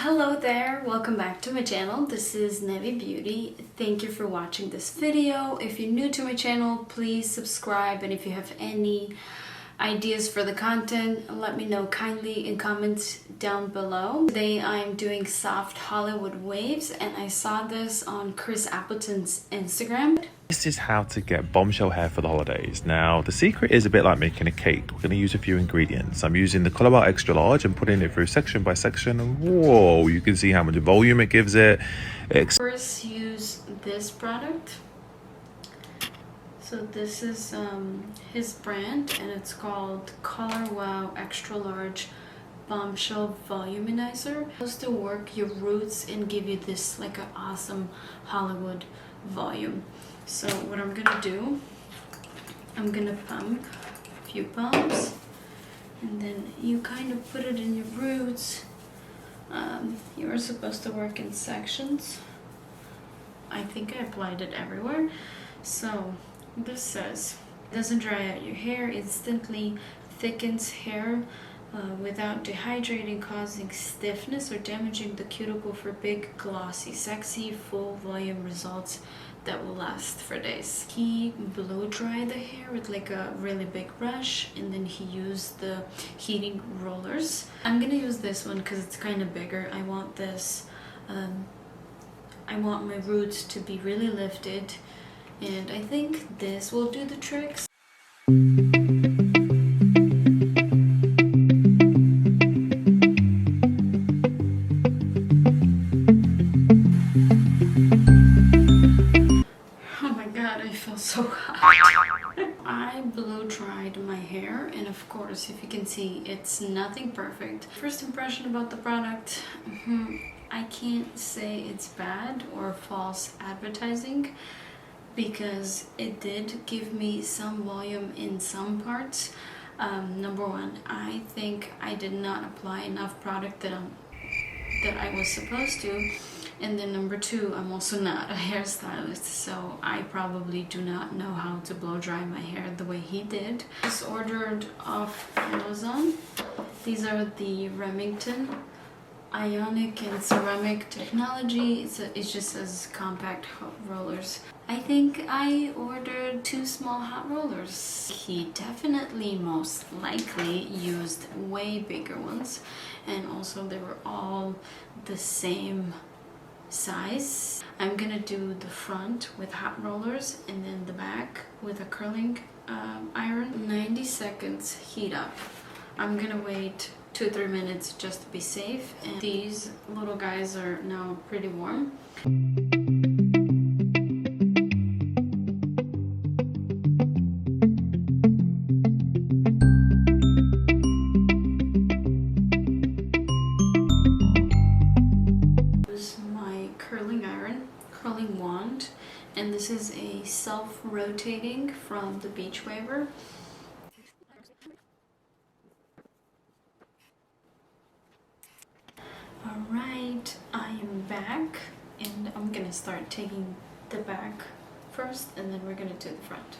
Hello there, welcome back to my channel. This is Nevi Beauty. Thank you for watching this video. If you're new to my channel, please subscribe, and if you have any ideas for the content, let me know kindly in comments down below. Today I'm doing soft Hollywood waves, and I saw this on Appleton'S Instagram. This is how to get bombshell hair for the holidays. Now, the secret is a bit like making a cake. We're going to use a few ingredients. I'm using the Color Bar Extra Large and putting it through section by section. And whoa, you can see how much volume it gives it. First, use this product. So this is his brand, and it's called Color Wow Extra Large Bombshell Volumizer. It's supposed to work your roots and give you this like an awesome Hollywood volume. So what I'm gonna do, I'm gonna pump a few pumps, and then you kind of put it in your roots. You're supposed to work in sections. I think I applied it everywhere. So this says, doesn't dry out your hair, instantly thickens hair without dehydrating, causing stiffness or damaging the cuticle for big, glossy, sexy, full volume results that will last for days. He blow dried the hair with like a really big brush, and then he used the heating rollers. I'm gonna use this one because it's kind of bigger. I want this, I want my roots to be really lifted, and I think this will do the tricks. So hot. I blow dried my hair, and of course, if you can see, it's nothing perfect. First impression about the product, I can't say it's bad or false advertising, because it did give me some volume in some parts. Number one, I think I did not apply enough product that I was supposed to. And then number two, I'm also not a hairstylist, so I probably do not know how to blow dry my hair the way he did. Just ordered off Amazon. These are the Remington Ionic and Ceramic Technology. It just says compact hot rollers. I think I ordered 2 small hot rollers. He definitely most likely used way bigger ones, and also they were all the same size. I'm gonna do the front with hot rollers and then the back with a curling iron. 90 seconds, heat up. I'm gonna wait 2-3 minutes just to be safe, and these little guys are now pretty warm. Curling wand, and this is a self-rotating from the Beach Waver. Alright, I am back, and I'm gonna start taking the back first, and then we're gonna do the front.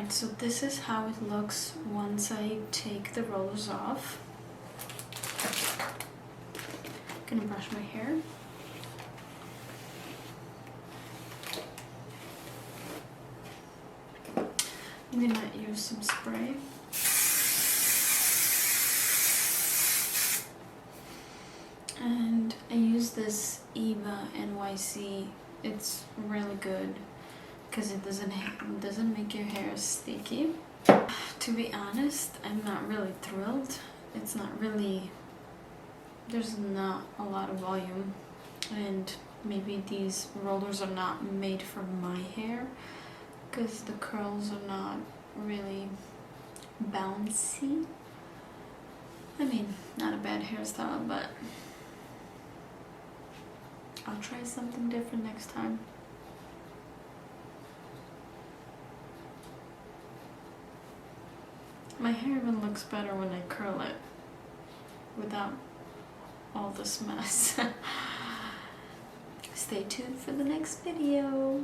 So this is how it looks once I take the rollers off. I'm gonna brush my hair. I'm gonna use some spray. And I use this Eva NYC. It's really good because it doesn't make your hair sticky. To be honest, I'm not really thrilled. It's not really, there's not a lot of volume, and maybe these rollers are not made for my hair because the curls are not really bouncy. I mean, not a bad hairstyle, but I'll try something different next time. My hair even looks better when I curl it without all this mess. Stay tuned for the next video.